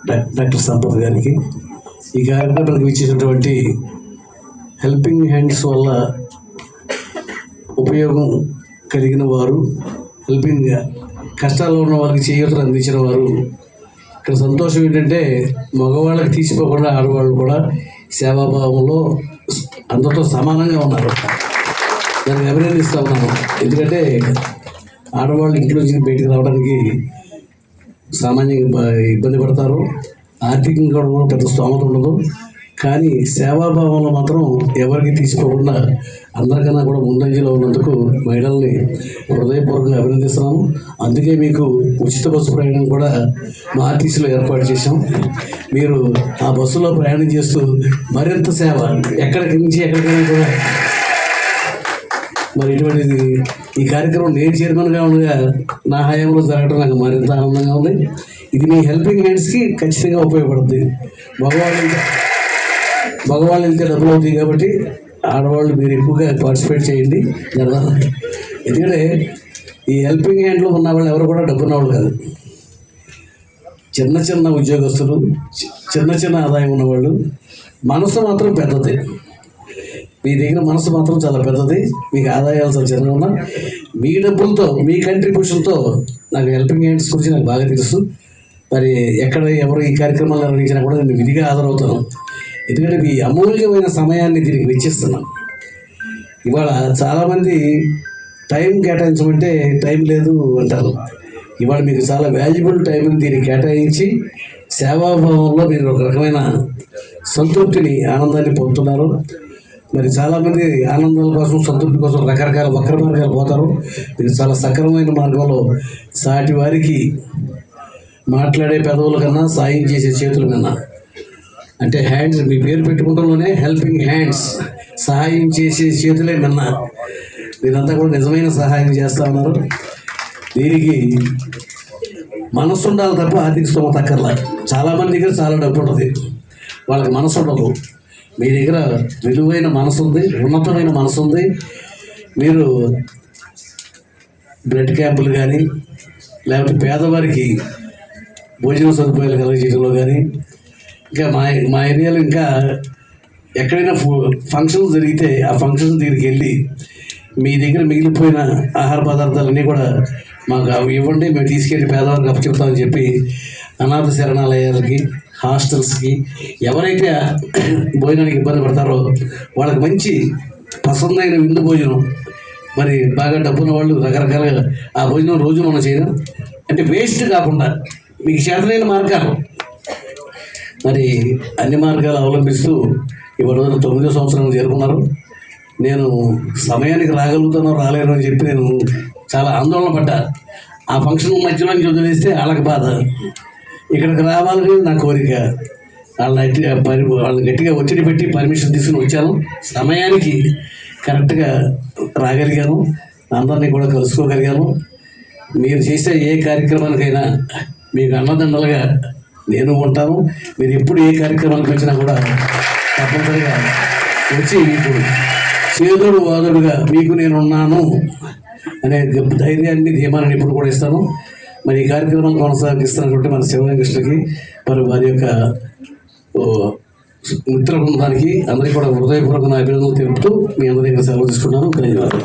Doctor Sampath గారికి, ఈ కార్యక్రమానికి ఇచ్చేటటువంటి హెల్పింగ్ హ్యాండ్స్ వల్ల ఉపయోగం కలిగిన వారు, హెల్పింగ్ కష్టాల్లో ఉన్న వారికి చేయూతను అందించిన వారు. ఇక్కడ సంతోషం ఏంటంటే మగవాళ్ళకి తీసిపోకుండా ఆడవాళ్ళు కూడా సేవాభావంలో అందరితో సమానంగా ఉన్నారు. దానికి అభినందిస్తూ ఉన్నాను. ఎందుకంటే ఆడవాళ్ళు ఇంటి నుంచి బయటికి రావడానికి సామాన్యంగా ఇబ్బంది పడతారు, ఆర్థికంగా కూడా పెద్ద స్తోమత ఉండదు. కానీ సేవాభావంలో మాత్రం ఎవరికి తీసుకోకుండా అందరికన్నా కూడా ముందంజలో ఉన్నందుకు మహిళల్ని హృదయపూర్వకంగా అభినందిస్తున్నాము. అందుకే మీకు ఉచిత బస్సు ప్రయాణం కూడా మా ఆర్టీసీలో ఏర్పాటు చేశాం. మీరు ఆ బస్సులో ప్రయాణం చేస్తూ మరింత సేవ ఎక్కడికి నుంచి ఎక్కడికైనా కూడా మరి ఇటువంటిది ఈ కార్యక్రమం నేను చైర్మన్గా ఉండగా నా హయాంలో జరగడం నాకు మరింత ఆనందంగా ఉంది. ఇది మీ హెల్పింగ్ హ్యాండ్స్కి ఖచ్చితంగా ఉపయోగపడుతుంది. మగవాళ్ళు వెళ్తే డబ్బులు అవుతాయి కాబట్టి ఆడవాళ్ళు మీరు ఎక్కువగా పార్టిసిపేట్ చేయండి. ఎందుకంటే ఈ హెల్పింగ్ హ్యాండ్లో ఉన్న వాళ్ళు ఎవరు కూడా డబ్బు ఉన్నవాళ్ళు కాదు. చిన్న చిన్న ఉద్యోగస్తులు, చిన్న ఆదాయం ఉన్నవాళ్ళు. మనసు మాత్రం పెద్దది. మీ దగ్గర మనసు మాత్రం చాలా పెద్దది. మీకు ఆదాయాలు చాలా చిన్నగా ఉన్నా మీ డబ్బులతో, మీ కంట్రిబ్యూషన్తో నాకు హెల్పింగ్ హ్యాండ్స్ గురించి నాకు బాగా తెలుసు. మరి ఎక్కడ ఎవరు ఈ కార్యక్రమాలు నిర్వహించినా కూడా నేను విధిగా హాజరవుతాను. ఎందుకంటే మీ అమూల్యమైన సమయాన్ని దీనికి వెచ్చిస్తున్నాను. ఇవాళ చాలామంది టైం కేటాయించమంటే టైం లేదు అంటారు. ఇవాళ మీకు చాలా వాల్యుబుల్ టైంని దీనికి కేటాయించి సేవాభావంలో మీరు ఒక రకమైన సంతృప్తిని, ఆనందాన్ని పొందుతున్నారు. మరి చాలామంది ఆనందాల కోసం, సంతృప్తి కోసం రకరకాల వక్ర మార్గాలు పోతారు. మీరు చాలా సక్రమమైన మార్గంలో సాటి వారికి మాట్లాడే పెదవుల కన్నా సాయం చేసే చేతుల కన్నా, అంటే హ్యాండ్స్ మీ పేరు పెట్టుకుంటూనే హెల్పింగ్ హ్యాండ్స్, సహాయం చేసే చేతులే కన్నా మీరంతా కూడా నిజమైన సహాయం చేస్తూ ఉన్నారు. దీనికి మనసు ఉండాలి తప్ప ఆర్థిక స్తోమత అక్కర్లా. చాలామంది దగ్గర చాలా డబ్బు ఉంటుంది, వాళ్ళకి మనసు ఉండదు. మీ దగ్గర విలువైన మనసు ఉంది, ఉన్నతమైన మనసు ఉంది. మీరు బ్లడ్ క్యాంపులు కానీ, లేకపోతే పేదవారికి భోజన సదుపాయాలు కలిగించడంలో కానీ, ఇంకా మా ఏరియాలో ఇంకా ఎక్కడైనా ఫంక్షన్స్ జరిగితే ఆ ఫంక్షన్ దగ్గరికి వెళ్ళి మీ దగ్గర మిగిలిపోయిన ఆహార పదార్థాలన్నీ కూడా మాకు అవి ఇవ్వండి, మేము తీసుకెళ్ళి పేదవారికి అప్పచెప్తామని చెప్పి అనాథ శరణాలయాలకి, హాస్టల్స్కి ఎవరైతే భోజనానికి ఇబ్బంది పడతారో వాళ్ళకి మంచి పసందైన విందు భోజనం, మరి బాగా డబ్బున్న వాళ్ళు రకరకాలుగా ఆ భోజనం రోజు మనం చేయడం, అంటే వేస్ట్ కాకుండా మీకు చేతనైన మార్గాలు, మరి అన్ని మార్గాలు అవలంబిస్తూ ఇవాళ రోజున 9వ సంవత్సరం చేరుకున్నారు. నేను సమయానికి రాగలుగుతానో రాలేను అని చెప్పి నేను చాలా ఆందోళన పడ్డా. ఆ ఫంక్షన్ మధ్యలో నుంచి వదిలేస్తే వాళ్ళకి బాధ, ఇక్కడికి రావాలని నా కోరిక. వాళ్ళని గట్టిగా ఒత్తిడి పెట్టి పర్మిషన్ తీసుకుని వచ్చాను. సమయానికి కరెక్ట్గా రాగలిగాను, అందరినీ కూడా కలుసుకోగలిగాను. మీరు చేసే ఏ కార్యక్రమానికైనా మీకు అన్నదండలుగా నేను ఉంటాను. మీరు ఎప్పుడు ఏ కార్యక్రమానికి వచ్చినా కూడా తప్పనిసరిగా వచ్చి మీకు చేదుడు వాదుడుగా మీకు నేనున్నాను అనే ధైర్యాన్ని, ధీమాన్ని ఇప్పుడు కూడా ఇస్తాను. మరి ఈ కార్యక్రమం కొనసాగిస్తున్నటువంటి మన శివకృష్ణకి, మరి వారి యొక్క మిత్ర బృందానికి అందరికీ కూడా హృదయపూర్వక అభినందనలు తెలుపుతూ మీ అందరి దగ్గర సెలవు తీసుకున్నాను. ధన్యవాదాలు.